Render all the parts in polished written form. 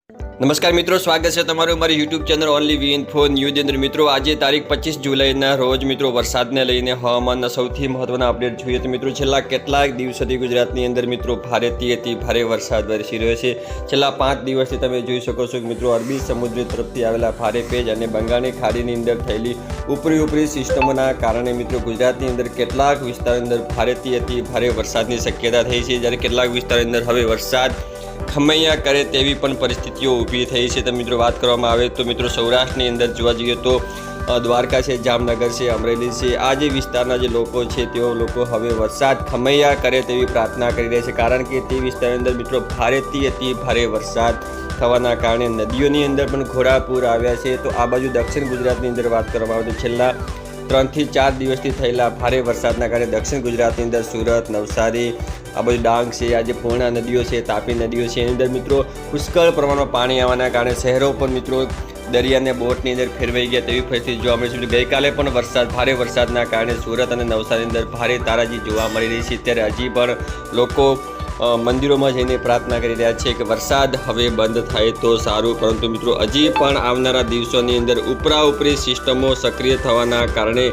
નમસ્કાર મિત્રો, સ્વાગત છે તમારું અમારી યુટ્યુબ ચેનલ ઓનલી વી ઇન્ફો ન્યૂઝ અંદર। મિત્રો આજે તારીખ 25 જુલાઈના રોજ મિત્રો વરસાદને લઈને હવામાનના સૌથી મહત્વના અપડેટ જોઈએ તો મિત્રો છેલ્લા કેટલાક દિવસોથી ગુજરાતની અંદર મિત્રો ભારેથી અતિ ભારે વરસાદ વરસી રહ્યો છે। છેલ્લા 5 દિવસથી તમે જોઈ શકો છો કે મિત્રો અરબી સમુદ્ર તરફથી આવેલા ભારે ભેજ અને બંગાળની ખાડીની અંદર થયેલી ઉપરી સિસ્ટમોના કારણે મિત્રો ગુજરાતની અંદર કેટલાક વિસ્તારોની અંદર ભારેથી અતિ ભારે વરસાદની શક્યતા થઈ છે, જ્યારે કેટલાક વિસ્તારોની અંદર હવે વરસાદ ખમૈયા કરે તેવી પણ પરિસ્થિતિઓ ઊભી થઈ છે। તો મિત્રો વાત કરવામાં આવે તો મિત્રો સૌરાષ્ટ્રની અંદર જોવા જઈએ તો દ્વારકા છે, જામનગર છે, અમરેલી છે, આ જે વિસ્તારના જે લોકો છે તેઓ લોકો હવે વરસાદ ખમૈયા કરે તેવી પ્રાર્થના કરી રહ્યા છે, કારણ કે તે વિસ્તારની અંદર મિત્રો ભારેથી અતિ ભારે વરસાદ થવાના કારણે નદીઓની અંદર પણ ઘોડાપૂર આવ્યા છે। તો આ બાજુ દક્ષિણ ગુજરાતની અંદર વાત કરવામાં આવે તો છેલ્લા 3 થી 4 દિવસથી થયેલા ભારે વરસાદના કારણે દક્ષિણ ગુજરાતની અંદર સુરત, નવસારી, આ બધું ડાંગ છે, આ જે પૂર્ણા નદીઓ છે, તાપી નદીઓ છે, એની અંદર મિત્રો પુષ્કળ પ્રમાણમાં પાણી આવવાના કારણે શહેરો પર મિત્રો દરિયાને બોટની અંદર ફેરવાઈ ગયા તેવી પરિસ્થિતિ જોવા મળી છે। ગઈકાલે પણ ભારે વરસાદના કારણે સુરત અને નવસારીની અંદર ભારે તારાજી જોવા મળી રહી છે, ત્યારે હજી પણ લોકો મંદિરોમાં જઈને પ્રાર્થના કરી રહ્યા છે કે વરસાદ હવે બંધ થાય તો સારું, પરંતુ મિત્રો હજી પણ આવનારા દિવસોની અંદર ઉપરી સિસ્ટમો સક્રિય થવાના કારણે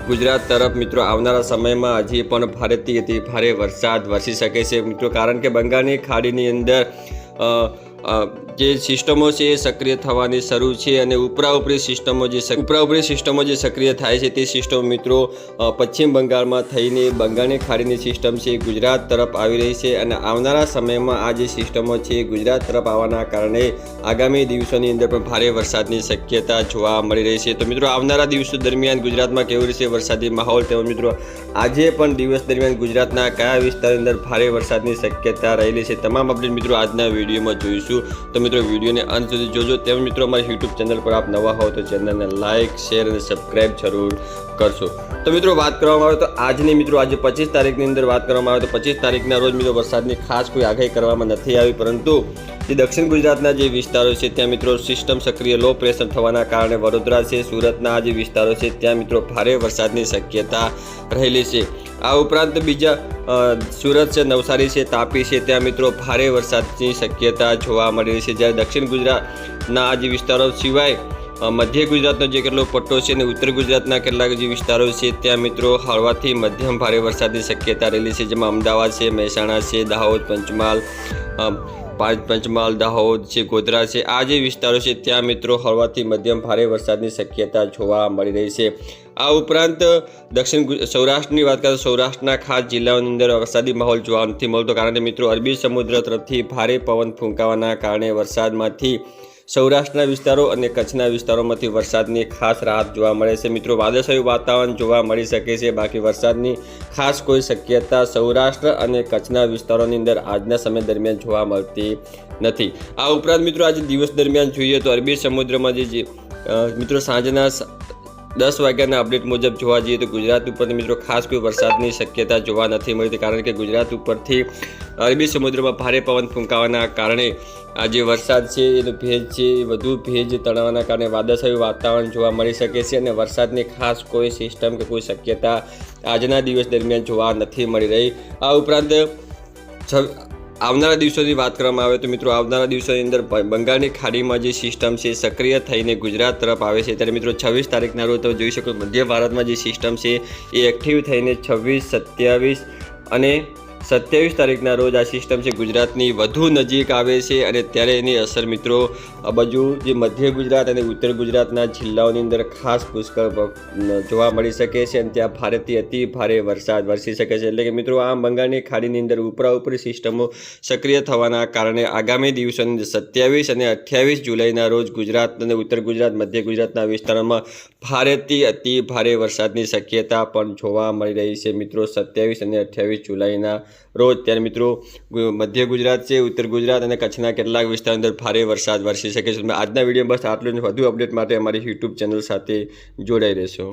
ગુજરાત તરફ મિત્રો આવનારા સમયમાં હજી પણ ભારેથી અતિ ભારે વરસાદ વરસી શકે છે મિત્રો, કારણ કે બંગાળની ખાડીની અંદર જે સિસ્ટમો છે એ સક્રિય થવાની શરૂ છે અને ઉપરી સિસ્ટમો જે સક્રિય થાય છે તે સિસ્ટમ મિત્રો પશ્ચિમ બંગાળમાં થઈને બંગાળની ખાડીની સિસ્ટમ છે ગુજરાત તરફ આવી રહી છે અને આવનારા સમયમાં આ જે સિસ્ટમો છે ગુજરાત તરફ આવવાના કારણે આગામી દિવસોની અંદર પણ ભારે વરસાદની શક્યતા જોવા મળી રહી છે। તો મિત્રો આવનારા દિવસો દરમિયાન ગુજરાતમાં કેવો રહેશે વરસાદી માહોલ, તેમજ મિત્રો આજે પણ દિવસ દરમિયાન ગુજરાતના કયા વિસ્તારની અંદર ભારે વરસાદની શક્યતા રહેલી છે, તમામ અપડેટ મિત્રો આજના વિડીયોમાં જોઈશું। તો મિત્રો વિડીયોને અંત સુધી જોજો, તેમજ મિત્રો અમારી યુટ્યુબ ચેનલ પર આપ નવા હો તો ચેનલને લાઇક, શેર અને સબસ્ક્રાઈબ જરૂર કરશો। તો મિત્રો વાત કરવામાં આવે તો આજની મિત્રો આજે 25 તારીખની અંદર વાત કરવામાં આવે તો 25 તારીખના રોજ મિત્રો વરસાદની ખાસ કોઈ આગાહી કરવામાં નથી આવી, પરંતુ જે દક્ષિણ ગુજરાતના જે વિસ્તારો છે ત્યાં મિત્રો સિસ્ટમ સક્રિય લો પ્રેશર થવાના કારણે વડોદરા છે, સુરતના જે વિસ્તારો છે ત્યાં મિત્રો ભારે વરસાદની શક્યતા રહેલી છે। આ ઉપરાંત બીજા સુરત છે, નવસારી છે, તાપી છે, ત્યાં મિત્રો ભારે વરસાદની શક્યતા જોવા મળી રહી છે, જ્યારે દક્ષિણ ગુજરાતના આ જે વિસ્તારો સિવાય મધ્ય ગુજરાતનો જે કેટલો પટ્ટો છે અને ઉત્તર ગુજરાતના કેટલાક જે વિસ્તારો છે ત્યાં મિત્રો હળવાથી મધ્યમ ભારે વરસાદની શક્યતા રહેલી છે, જેમાં અમદાવાદ છે, મહેસાણા છે, દાહોદ, પંચમહાલ, દાહોદ છે, ગોધરા છે, આ જે વિસ્તારો છે ત્યાં મિત્રો હળવાથી મધ્યમ ભારે વરસાદની શક્યતા જોવા મળી રહી છે। આ ઉપરાંત સૌરાષ્ટ્રની વાત કરીએ તો સૌરાષ્ટ્રના ખાસ જિલ્લાઓની અંદર વરસાદી માહોલ જોવા નથી મળતો, કારણ કે મિત્રો અરબી સમુદ્ર તરફથી ભારે પવન ફૂંકાવાના કારણે વરસાદમાંથી સૌરાષ્ટ્રના વિસ્તારો અને કચ્છના વિસ્તારોમાંથી વરસાદની ખાસ રાહત જોવા મળે છે। મિત્રો વાદળછાયું વાતાવરણ જોવા મળી શકે છે, બાકી વરસાદની ખાસ કોઈ શક્યતા સૌરાષ્ટ્ર અને કચ્છના વિસ્તારોની અંદર આજના સમય દરમિયાન જોવા મળતી નથી। આ ઉપરાંત મિત્રો આજે દિવસ દરમિયાન જોઈએ તો અરબી સમુદ્રમાં જે મિત્રો સાંજના 10 વાગ્યાના અપડેટ મુજબ જોવા જઈએ તો ગુજરાત ઉપરથી મિત્રો ખાસ કોઈ વરસાદની શક્યતા જોવા નથી મળતી, કારણ કે ગુજરાત ઉપરથી અરબી સમુદ્રમાં ભારે પવન ફૂંકાવાના કારણે આ જે વરસાદ છે એનો ભેજ છે એ વધુ ભેજ તણાવવાના કારણે વાદળછાયું વાતાવરણ જોવા મળી શકે છે અને વરસાદની ખાસ કોઈ સિસ્ટમ કે કોઈ શક્યતા આજના દિવસ દરમિયાન જોવા નથી મળી રહી। આ ઉપરાંત આવનારા દિવસોની વાત કરવામાં આવે તો મિત્રો આવનારા દિવસોની અંદર બંગાળની ખાડીમાં જે સિસ્ટમ છે સક્રિય થઈને ગુજરાત તરફ આવે છે, ત્યારે મિત્રો 26 તારીખના રોજ તમે જોઈ શકો મધ્ય ભારતમાં જે સિસ્ટમ છે એ એક્ટિવ થઈને 26, 27 અને 27 તારીખના રોજ આ સિસ્ટમ છે ગુજરાતની વધુ નજીક આવે છે અને ત્યારે એની અસર મિત્રો આ બાજુ જે મધ્ય ગુજરાત અને ઉત્તર ગુજરાતના જિલ્લાઓની અંદર ખાસ પુષ્કળ જોવા મળી શકે છે અને ત્યાં ભારેથી અતિ ભારે વરસાદ વરસી શકે છે। એટલે કે મિત્રો આ બંગાળની ખાડીની અંદર ઉપરી સિસ્ટમો સક્રિય થવાના કારણે આગામી દિવસોની 27 અને 28 જુલાઈના રોજ ગુજરાત અને ઉત્તર ગુજરાત, મધ્ય ગુજરાતના વિસ્તારોમાં ભારેથી અતિ ભારે વરસાદની શક્યતા પણ જોવા મળી રહી છે મિત્રો 27 અને 28 જુલાઈના રોજ। ત્યારે મિત્રો મધ્ય ગુજરાત છે, ઉત્તર ગુજરાત અને કચ્છના કેટલાક વિસ્તારની અંદર ભારે વરસાદ વરસી શકે છે। આજના વિડીયો બસ આટલું જ, વધુ અપડેટ માટે અમારી યુટ્યુબ ચેનલ સાથે જોડાઈ રહેશો।